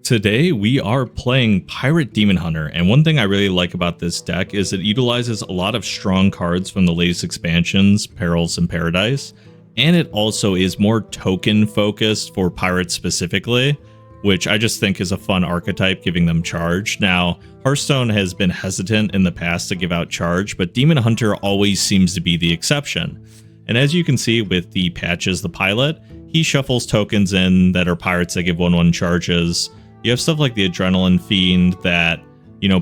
Today we are playing Pirate Demon Hunter, and one thing I really like about this deck is it utilizes a lot of strong cards from the latest expansions, Perils and Paradise, and it also is more token focused for pirates specifically, which I just think is a fun archetype, giving them charge. Now, Hearthstone has been hesitant in the past to give out charge, but Demon Hunter always seems to be the exception. And as you can see with the Patches the Pilot, he shuffles tokens in that are pirates that give 1/1 charges. You have stuff like the Adrenaline Fiend that,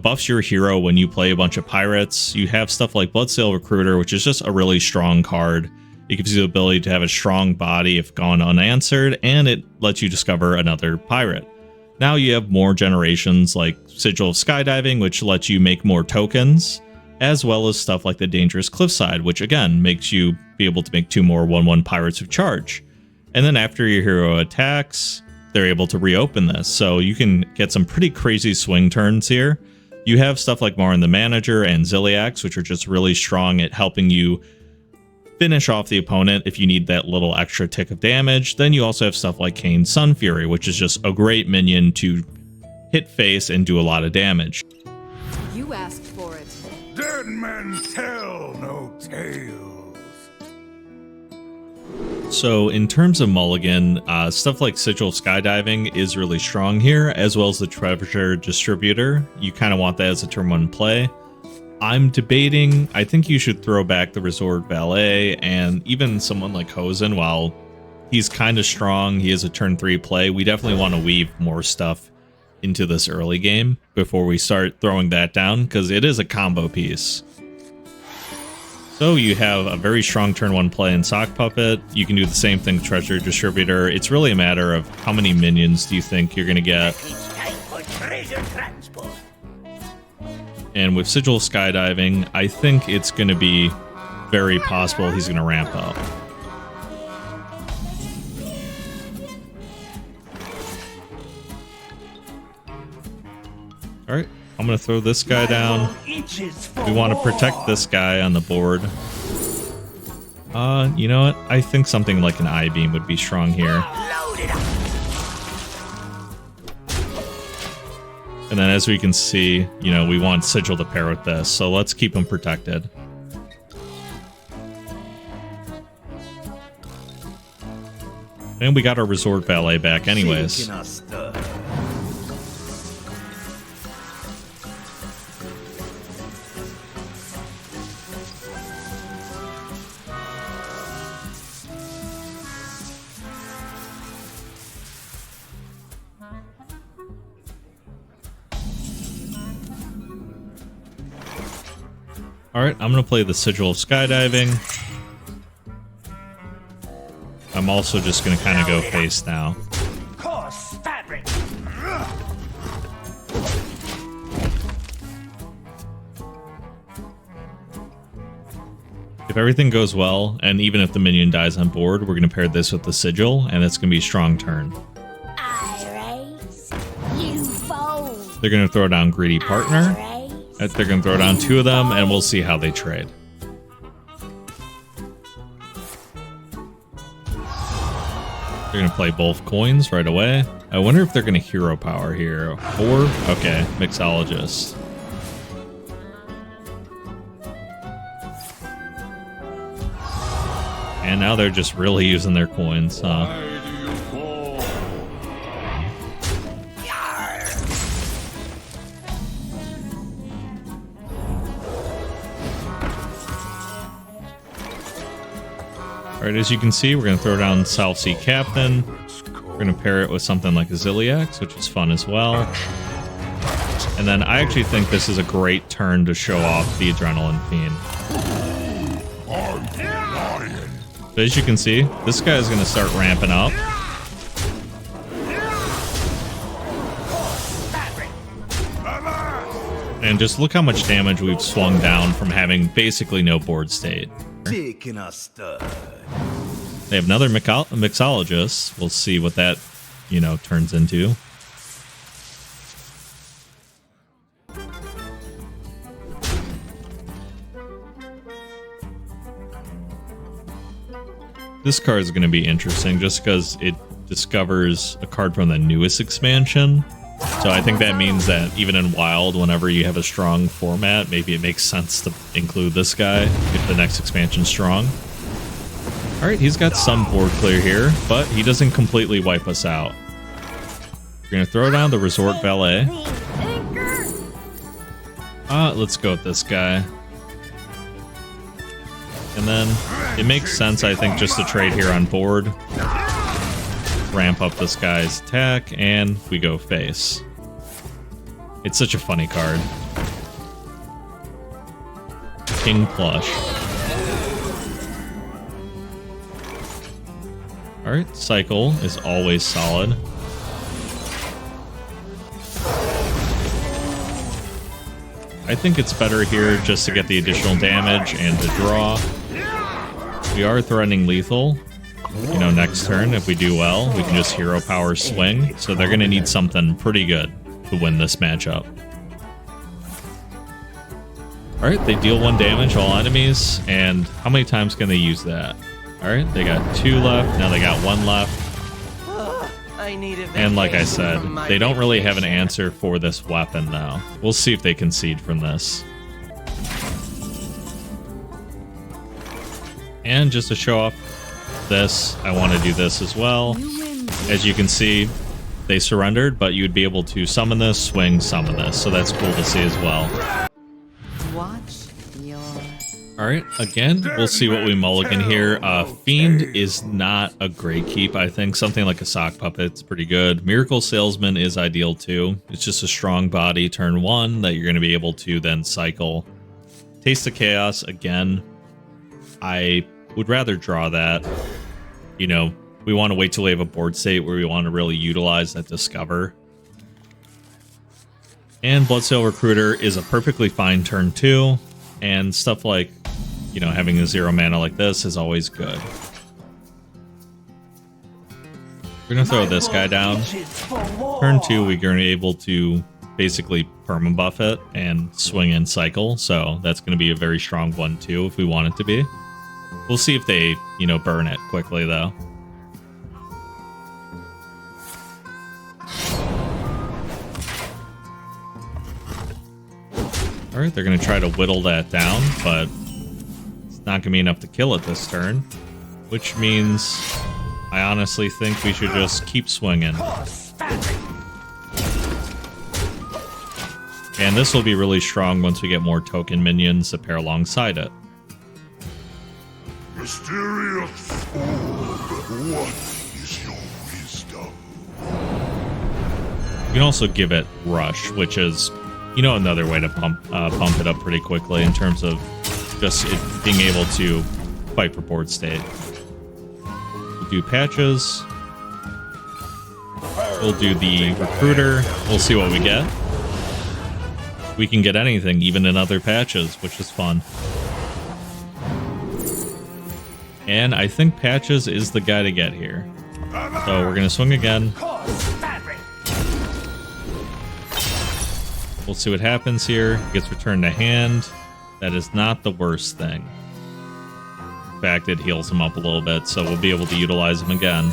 buffs your hero when you play a bunch of pirates. You have stuff like Bloodsail Recruiter, which is just a really strong card. It gives you the ability to have a strong body if gone unanswered, and it lets you discover another pirate. Now you have more generations like Sigil of Skydiving, which lets you make more tokens, as well as stuff like the Dangerous Cliffside, which again makes you be able to make 2 more 1/1 pirates with charge. And then after your hero attacks, they're able to reopen this, so you can get some pretty crazy swing turns here. You have stuff like Marin the Manager and Zilliax, which are just really strong at helping you finish off the opponent if you need that little extra tick of damage. Then you also have stuff like Kayn Sunfury, which is just a great minion to hit face and do a lot of damage. You asked for it. Dead men tell no tales. So in terms of mulligan, stuff like Sigil of Skydiving is really strong here, as well as the Treasure Distributor. You kind of want that as a turn 1 play. I'm debating, I think you should throw back the Resort Valet, and even someone like Hozen, while he's kind of strong, he is a turn 3 play. We definitely want to weave more stuff into this early game before we start throwing that down, because it is a combo piece. So you have a very strong turn 1 play in Sock Puppet. You can do the same thing with Treasure Distributor. It's really a matter of how many minions do you think you're going to get. And with Sigil of Skydiving, I think it's going to be very possible he's going to ramp up. Alright, I'm going to throw this guy down. We want to protect this guy on the board. You know what? I think something like an I-Beam would be strong here. And then as we can see, we want Sigil to pair with this, so let's keep him protected. And we got our Resort Valet back anyways. Alright, I'm going to play the Sigil of Skydiving. I'm also just going to kind of go face now. If everything goes well, and even if the minion dies on board, we're going to pair this with the Sigil, and it's going to be a strong turn. They're going to throw down Greedy Partner. They're going to throw down 2 of them, and we'll see how they trade. They're going to play both coins right away. I wonder if they're going to hero power here. Or, okay, Mixologist. And now they're just really using their coins, huh? Alright, as you can see, we're going to throw down Southsea Captain. We're going to pair it with something like a Zilliax, which is fun as well. And then I actually think this is a great turn to show off the Adrenaline Fiend. So as you can see, this guy is going to start ramping up. And just look how much damage we've swung down from having basically no board state. They have another Mixologist. We'll see what that, turns into. This card is going to be interesting just because it discovers a card from the newest expansion. So I think that means that even in Wild, whenever you have a strong format, maybe it makes sense to include this guy if the next expansion's strong. Alright, he's got some board clear here, but he doesn't completely wipe us out. We're going to throw down the Resort Valet. Let's go with this guy. And then it makes sense, I think, just to trade here on board. Ramp up this guy's attack, and we go face. It's such a funny card. King Plush. Alright, Cycle is always solid. I think it's better here just to get the additional damage and to draw. We are threatening lethal. You know, next turn, if we do well, we can just hero power swing. So they're going to need something pretty good to win this matchup. Alright, they deal 1 damage all enemies. And how many times can they use that? Alright, they got 2 left. Now they got 1 left. And like I said, they don't really have an answer for this weapon now. We'll see if they concede from this. And just to show off this, I want to do this as well. As you can see, they surrendered, but you'd be able to summon this, swing, summon this. So that's cool to see as well. Alright, again, we'll see what we mulligan here. Fiend is not a great keep, I think. Something like a Sock Puppet's pretty good. Miracle Salesman is ideal too. It's just a strong body turn 1 that you're going to be able to then cycle. Taste of Chaos, again, I would rather draw that. You know, we want to wait till we have a board state where we want to really utilize that Discover. And Bloodsail Recruiter is a perfectly fine turn 2. And stuff like, you know, having a 0 mana like this is always good. We're going to throw this guy down. Turn 2, we're going to be able to basically permabuff it and swing and cycle. So that's going to be a very strong one too if we want it to be. We'll see if they, you know, burn it quickly though. Alright, they're going to try to whittle that down, but it's not going to be enough to kill it this turn. Which means I honestly think we should just keep swinging. And this will be really strong once we get more token minions to pair alongside it. Mysterious orb, what is your wisdom? You can also give it Rush, which is, you know, another way to pump it up pretty quickly in terms of just it being able to fight for board state. We'll do Patches. We'll do the Recruiter. We'll see what we get. We can get anything, even in other patches, which is fun. And I think Patches is the guy to get here. So we're going to swing again. We'll see what happens here. Gets returned to hand. That is not the worst thing. In fact, it heals him up a little bit, so we'll be able to utilize him again.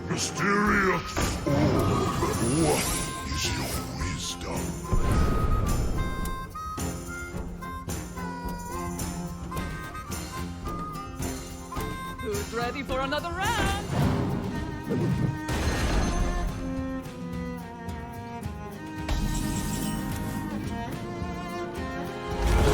Mysterious orb, what is your wisdom? Who's ready for another round?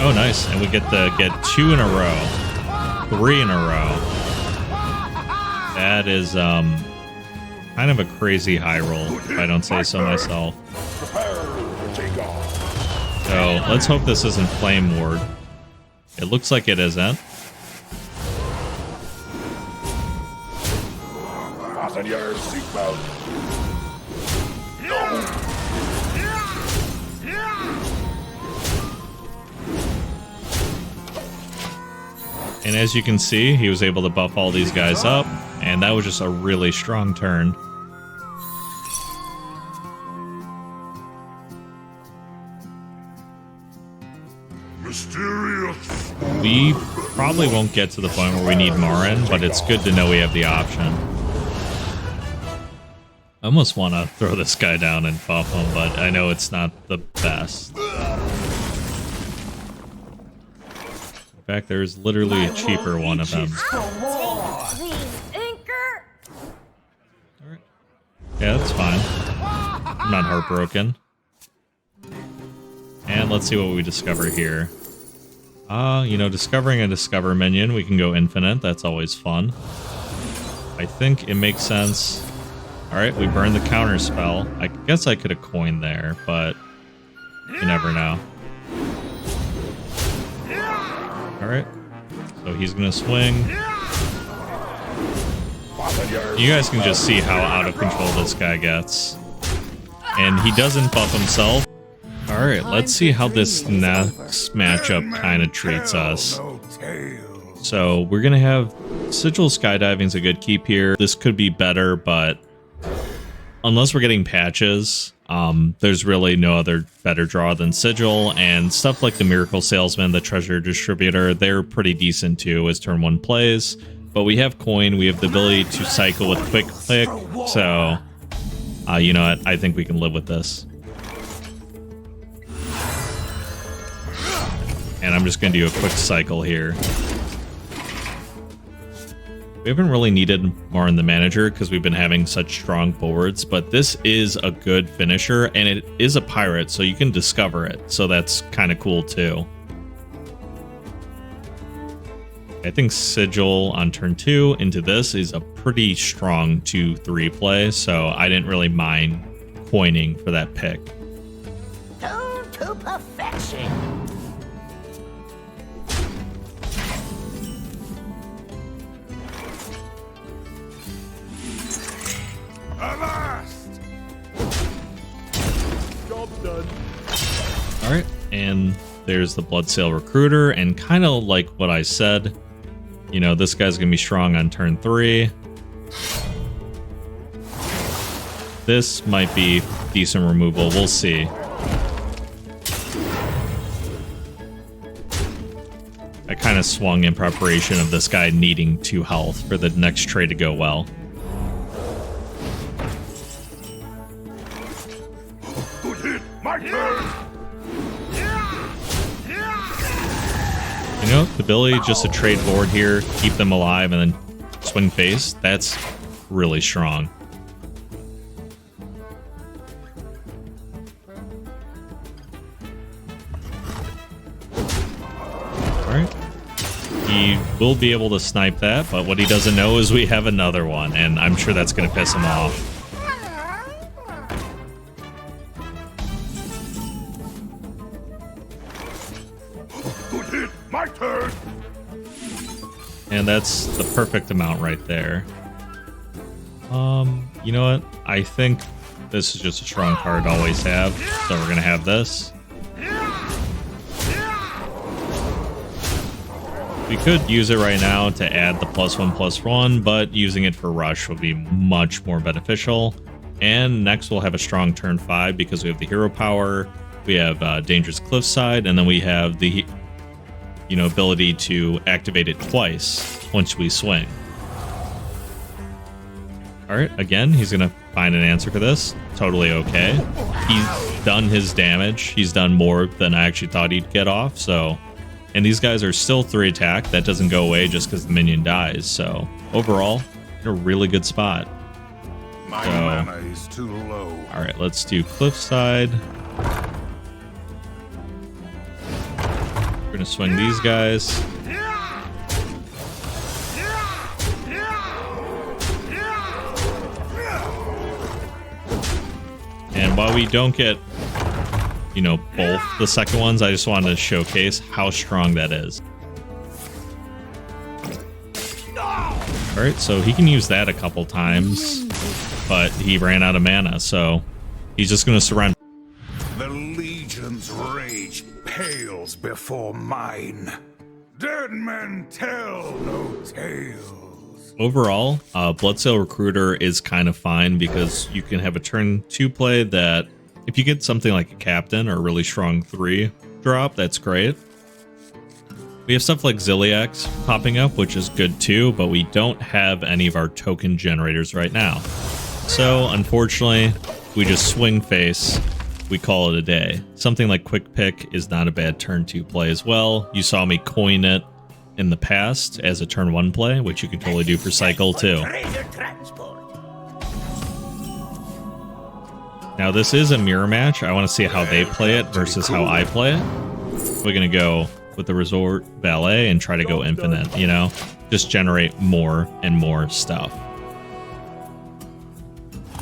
Oh, nice. And we get 2 in a row. 3 in a row. That is kind of a crazy high roll, if I don't say so myself. So let's hope this isn't Flame Ward. It looks like it isn't. Fasten your seatbelt. And as you can see, he was able to buff all these guys up, and that was just a really strong turn. Mysterious. We probably won't get to the point where we need Marin, but it's good to know we have the option. I almost want to throw this guy down and buff him, but I know it's not the best. In fact, there's literally a cheaper one of them. Alright. Yeah, that's fine. I'm not heartbroken. And let's see what we discover here. You know, discovering a discover minion, we can go infinite. That's always fun. I think it makes sense. Alright, we burned the counter spell. I guess I could have coined there, but you never know. Alright, so he's gonna swing. You guys can just see how out of control this guy gets. And he doesn't buff himself. Alright, let's see how this next matchup kind of treats us. So we're gonna have Sigil of Skydiving is a good keep here. This could be better, but unless we're getting patches, there's really no other better draw than Sigil, and stuff like the Miracle Salesman, the Treasure Distributor, they're pretty decent too as turn 1 plays. But we have coin, we have the ability to cycle with quick click, so you know what, I think we can live with this. And I'm just going to do a quick cycle here. We haven't really needed Marin the Manager because we've been having such strong forwards, but this is a good finisher, and it is a pirate, so you can discover it, so that's kind of cool too. I think Sigil on turn 2 into this is a pretty strong 2-3 play, so I didn't really mind coining for that pick. Tuned to perfection. Alright, and there's the Bloodsail Recruiter, and kind of like what I said, you know, this guy's going to be strong on turn 3. This might be decent removal, we'll see. I kind of swung in preparation of this guy needing 2 health for the next trade to go well. My turn! You know, the ability just to trade board here, keep them alive, and then swing face, that's really strong. Alright. He will be able to snipe that, but what he doesn't know is we have another one, and I'm sure that's going to piss him off. My turn! And that's the perfect amount right there. You know what? I think this is just a strong card to always have, so we're gonna have this. We could use it right now to add the +1/+1, but using it for rush would be much more beneficial. And next we'll have a strong turn 5 because we have the hero power, we have dangerous Cliffside, and then we have the ability to activate it twice once we swing. Alright, again, he's gonna find an answer for this. Totally okay. He's done his damage. He's done more than I actually thought he'd get off, so... And these guys are still 3 attack. That doesn't go away just because the minion dies, so... Overall, in a really good spot. My mana is too low. Alright, let's do Cliffside. We're gonna swing these guys. And while we don't get, both the second ones, I just wanted to showcase how strong that is. Alright, so he can use that a couple times, but he ran out of mana, so he's just gonna surrender. The Legion's rage pales before mine. Dead men tell no tales. Overall, Bloodsail Recruiter is kind of fine because you can have a turn 2 play that if you get something like a Captain or a really strong 3 drop, that's great. We have stuff like Zilliax popping up, which is good too, but we don't have any of our token generators right now. So, unfortunately, we just swing face. We call it a day. Something like Quick Pick is not a bad turn 2 play as well. You saw me coin it in the past as a turn 1 play, which you can totally do for Cycle too. Now this is a mirror match. I want to see how they play it versus how I play it. We're going to go with the Resort Valet and try to go infinite, you know? Just generate more and more stuff.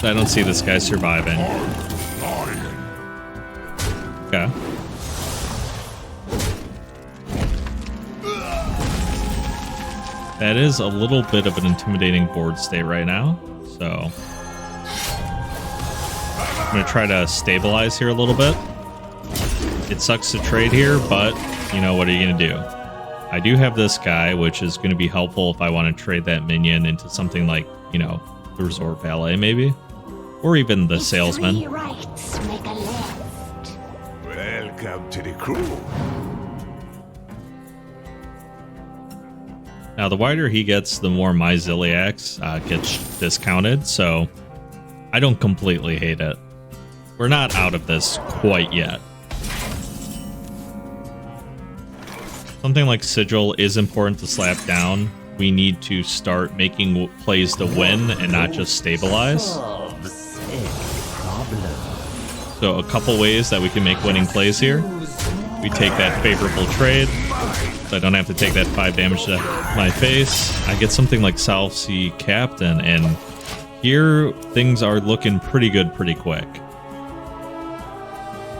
I don't see this guy surviving. Okay. That is a little bit of an intimidating board state right now, so I'm going to try to stabilize here a little bit. It sucks to trade here, but, you know, what are you going to do? I do have this guy, which is going to be helpful if I want to trade that minion into something like, you know, the Resort Valet maybe, or even the Salesman. Welcome to the crew. Now, the wider he gets, the more my Zilliax gets discounted, so I don't completely hate it. We're not out of this quite yet. Something like Sigil is important to slap down. We need to start making plays to win and not just stabilize. So a couple ways that we can make winning plays here. We take that favorable trade, so I don't have to take that 5 damage to my face. I get something like Southsea Captain, and here things are looking pretty good pretty quick.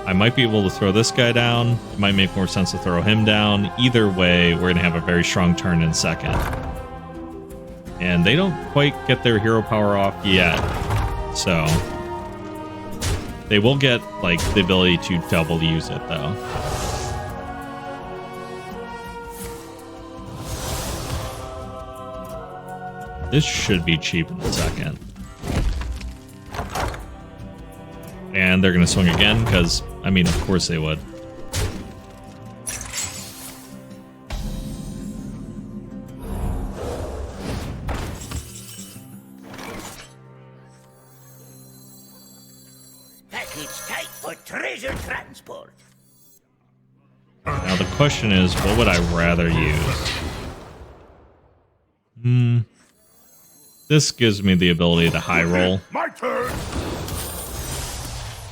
I might be able to throw this guy down. It might make more sense to throw him down. Either way, we're going to have a very strong turn in second. And they don't quite get their hero power off yet. So they will get like the ability to double use it though. This should be cheap in a second. And they're going to swing again because, I mean, of course they would. Package tight for treasure transport. Now the question is, what would I rather use? This gives me the ability to high roll. My turn.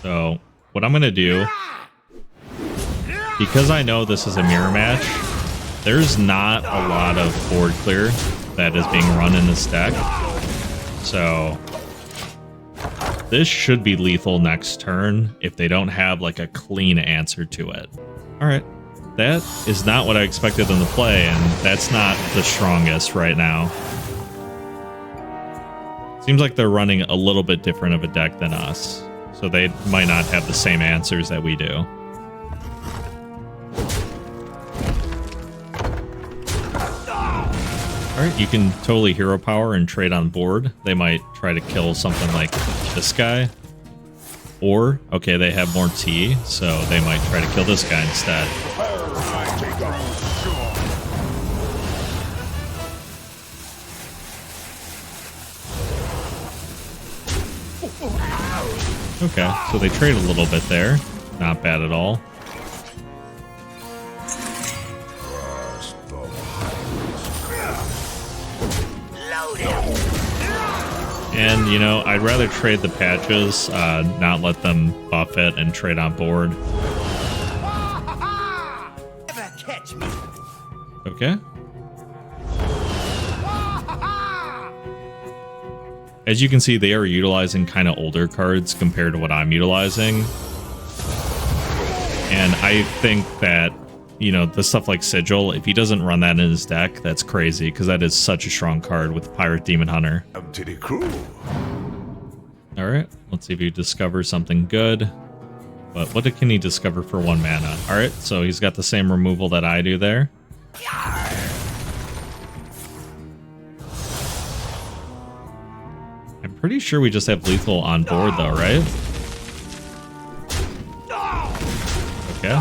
So what I'm going to do, because I know this is a mirror match, there's not a lot of board clear that is being run in this deck. So this should be lethal next turn if they don't have like a clean answer to it. All right. That is not what I expected them to play, and that's not the strongest right now. Seems like they're running a little bit different of a deck than us, so they might not have the same answers that we do. Alright, you can totally hero power and trade on board. They might try to kill something like this guy. Or, okay, they have more T, so they might try to kill this guy instead. Okay, so they trade a little bit there. Not bad at all. And, you know, I'd rather trade the patches, not let them buff it and trade on board. Okay. As you can see, they are utilizing kind of older cards compared to what I'm utilizing. And I think that, you know, the stuff like Sigil, if he doesn't run that in his deck, that's crazy, because that is such a strong card with Pirate Demon Hunter. Up to the crew. Alright, let's see if he discovers something good. But what can he discover for 1 mana? Alright, so he's got the same removal that I do there. I'm pretty sure we just have lethal on board though, right? Okay.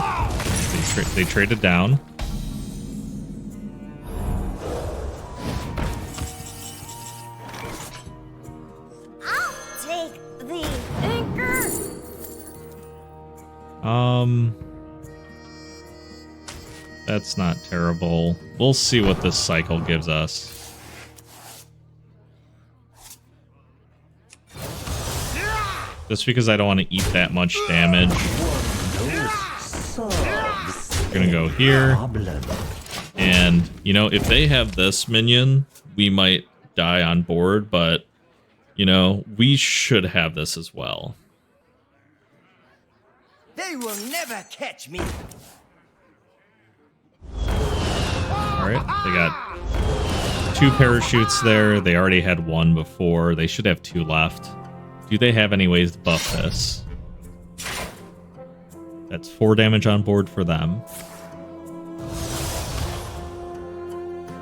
They traded down. I'll the anchor. That's not terrible. We'll see what this cycle gives us. Just because I don't want to eat that much damage. We're gonna go here. And, you know, if they have this minion, we might die on board, but, you know, we should have this as well. They will never catch me. Alright, they got 2 parachutes there. They already had 1 before. They should have 2 left. Do they have any ways to buff this? That's 4 damage on board for them.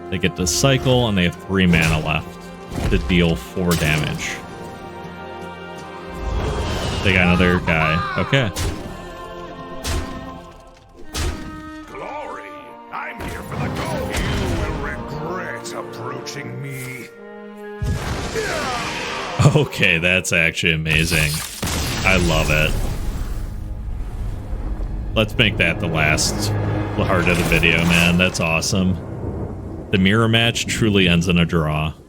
They get to cycle, and they have 3 mana left to deal 4 damage. They got another guy. Okay. Glory! I'm here for the goal. You will regret approaching me. Okay, that's actually amazing. I love it. Let's make that the heart of the video, man. That's awesome. The mirror match truly ends in a draw.